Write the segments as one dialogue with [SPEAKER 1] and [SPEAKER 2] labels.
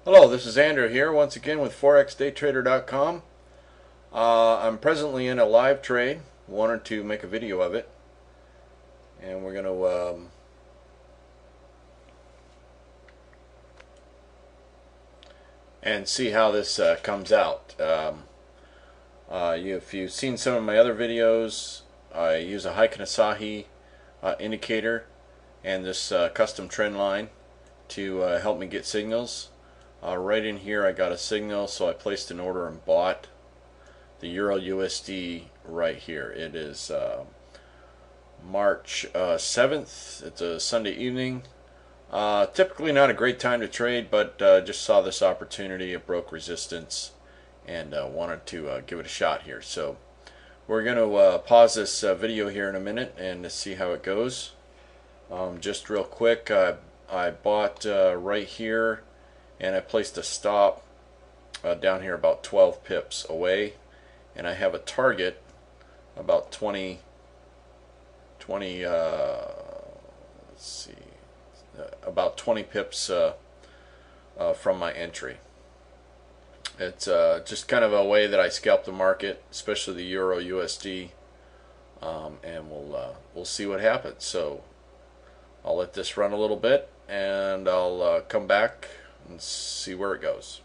[SPEAKER 1] Hello, this is Andrew here once again with ForexDayTrader.com. I'm presently in a live trade. Wanted to make a video of it, and we're going to and see how this comes out. If you've seen some of my other videos, I use a Heikin Asahi indicator and this custom trend line to help me get signals. Right in here I got a signal, so I placed an order and bought the Euro USD right here. It is March 7th. It's a Sunday evening. Typically not a great time to trade, but just saw this opportunity. It broke resistance and wanted to give it a shot here. So we're going to pause this video here in a minute and see how it goes. Just real quick, I bought right here, and I placed a stop down here about 12 pips away, and I have a target about 20 let's see, about 20 pips from my entry. It's just kind of a way that I scalp the market, especially the Euro USD, and we'll see what happens. So I'll let this run a little bit, and I'll come back and see where it goes.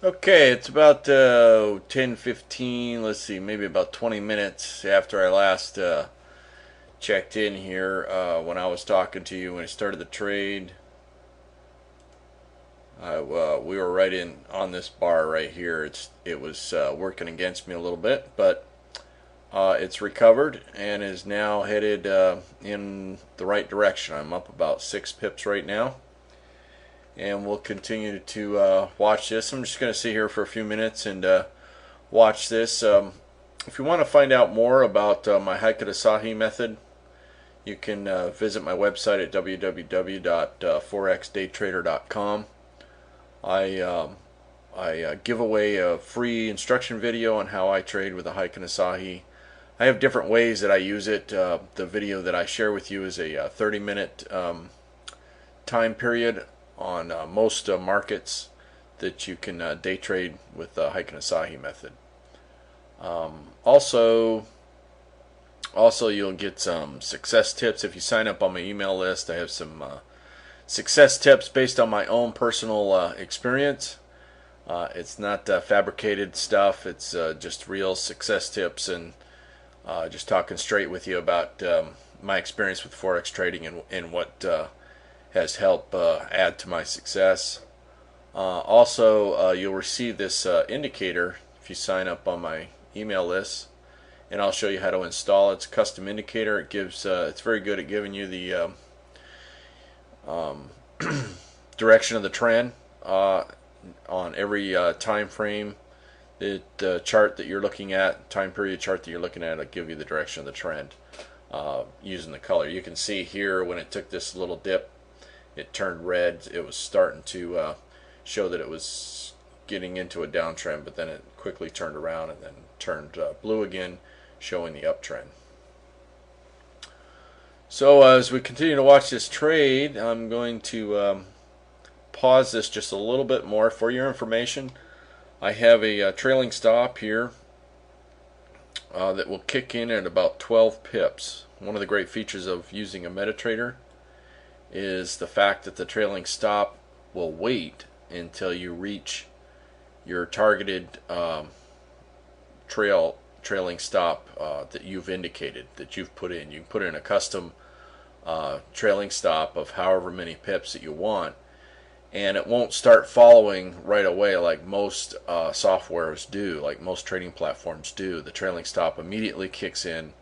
[SPEAKER 1] Okay, it's about 10:15. Let's see, maybe about 20 minutes after I last checked in here when I was talking to you when I started the trade. We were right in on this bar right here. It was working against me a little bit, but it's recovered and is now headed in the right direction. I'm up about 6 pips right now, and we'll continue to watch this. I'm just going to sit here for a few minutes and watch this. If you want to find out more about my Heikin Asahi method, you can visit my website at www.forexdaytrader.com. I give away a free instruction video on how I trade with a Heikin Asahi. I have different ways that I use it. The video that I share with you is a 30-minute time period on most markets that you can day trade with the Heikin Asahi method. Also, you'll get some success tips if you sign up on my email list. I have some success tips based on my own personal experience. It's not fabricated stuff. It's just real success tips, and just talking straight with you about my experience with Forex trading and what has helped add to my success. Also, you'll receive this indicator if you sign up on my email list, and I'll show you how to install it. It's a custom indicator. It gives it's very good at giving you the direction of the trend on every time frame. The chart that you're looking at, time period chart that you're looking at, will give you the direction of the trend using the color. You can see here when it took this little dip, it turned red. It was starting to show that it was getting into a downtrend, but then it quickly turned around and then turned blue again, showing the uptrend. So as we continue to watch this trade, I'm going to pause this just a little bit more for your information. I have a trailing stop here that will kick in at about 12 pips. One of the great features of using a MetaTrader is the fact that the trailing stop will wait until you reach your targeted trailing stop that you've indicated, that you've put in. You can put in a custom trailing stop of however many pips that you want, and it won't start following right away like most softwares do, like most trading platforms do. The trailing stop immediately kicks in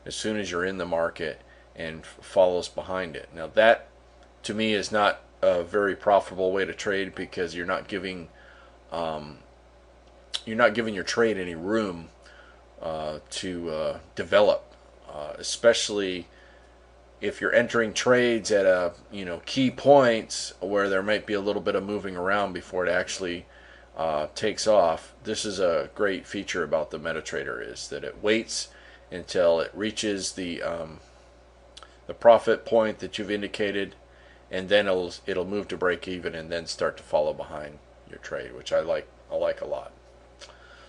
[SPEAKER 1] as soon as you're in the market and follows behind it. Now that, to me, is not a very profitable way to trade, because you're not giving your trade any room to develop, especially if you're entering trades at key points where there might be a little bit of moving around before it actually takes off. This is a great feature about the MetaTrader, is that it waits until it reaches the profit point that you've indicated, and then it'll move to break even and then start to follow behind your trade, which I like a lot.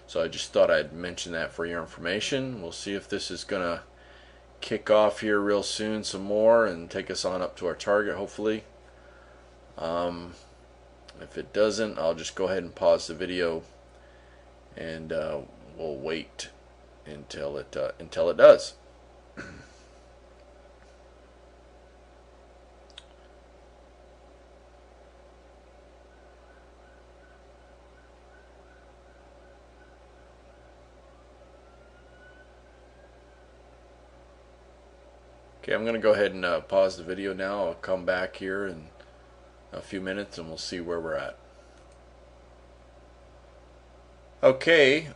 [SPEAKER 1] So I just thought I'd mention that for your information. We'll see if this is gonna kick off here real soon some more and take us on up to our target, hopefully. If it doesn't, I'll just go ahead and pause the video, and we'll wait until it does. Okay, I'm going to go ahead and pause the video now. I'll come back here in a few minutes and we'll see where we're at. Okay,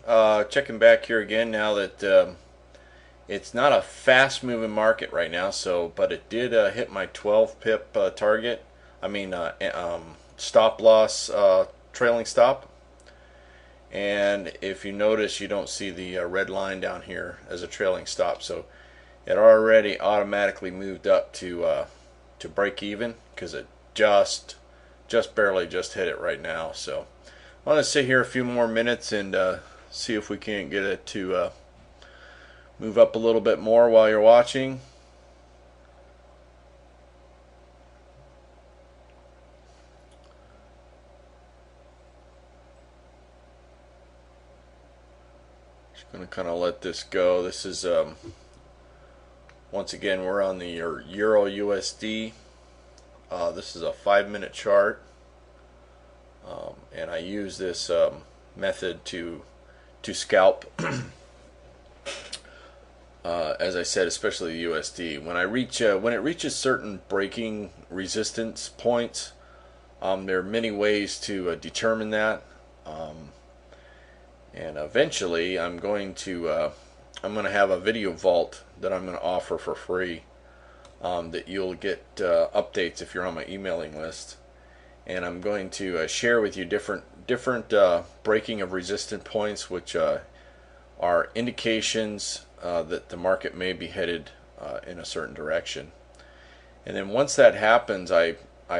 [SPEAKER 1] checking back here again now that it's not a fast moving market right now, but it did hit my 12 pip target. I mean stop loss, trailing stop. And if you notice, you don't see the red line down here as a trailing stop, so it already automatically moved up to break even, because it just barely hit it right now. So I want to sit here a few more minutes and see if we can't get it to move up a little bit more while you're watching. Just going to kind of let this go. This is once again, we're on the Euro USD. This is a 5-minute chart, and I use this method to scalp. As I said, especially the USD. When it reaches certain breaking resistance points, there are many ways to determine that, and eventually I'm going to have a video vault that I'm going to offer for free, that you'll get updates if you're on my emailing list, and I'm going to share with you different breaking of resistance points, which are indications that the market may be headed in a certain direction. And then once that happens, I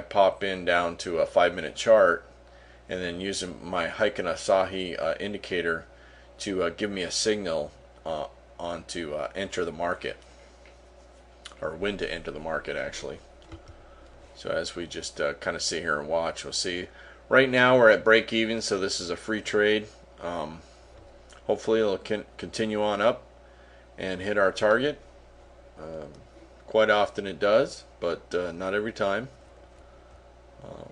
[SPEAKER 1] pop in down to a 5-minute chart, and then using my Heiken Asahi indicator to give me a signal on to enter the market, or when to enter the market, actually. So as we just kind of sit here and watch, we'll see. Right now we're at break even, so this is a free trade. Hopefully it'll continue on up and hit our target. Quite often it does, but not every time.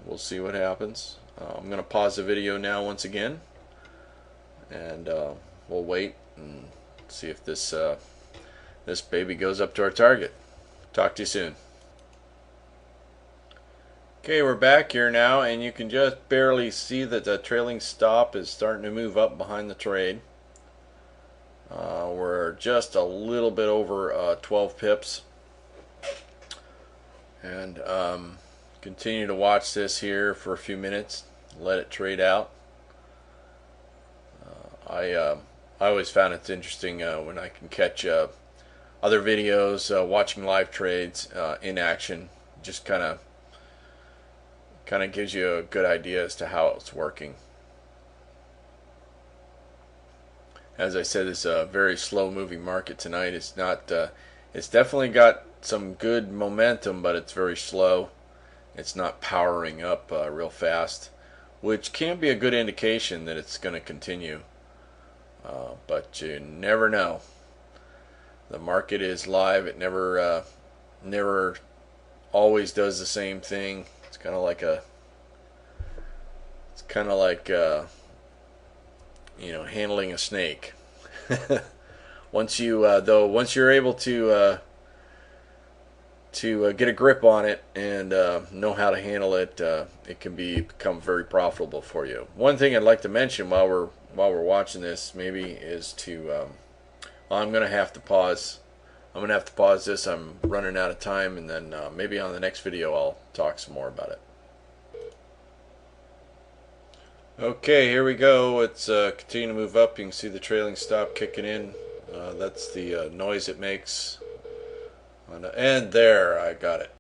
[SPEAKER 1] We'll see what happens. I'm going to pause the video now once again, and we'll wait and see if this baby goes up to our target. Talk to you soon. Okay, we're back here now, and you can just barely see that the trailing stop is starting to move up behind the trade. We're just a little bit over 12 pips, and continue to watch this here for a few minutes, let it trade out. I always found it's interesting when I can catch other videos, watching live trades in action. Just kind of gives you a good idea as to how it's working. As I said, it's a very slow moving market tonight. It's not it's definitely got some good momentum, but it's very slow. It's not powering up real fast, which can be a good indication that it's going to continue, but you never know. The market is live. It never always does the same thing. It's kind of like you know, handling a snake. Once you're able to get a grip on it and know how to handle it, it can become very profitable for you. One thing I'd like to mention while we're watching this maybe is to I'm gonna have to pause. I'm gonna have to pause this. I'm running out of time, and then maybe on the next video I'll talk some more about it. Okay, here we go. It's continuing to move up. You can see the trailing stop kicking in. That's the noise it makes. And there, I got it.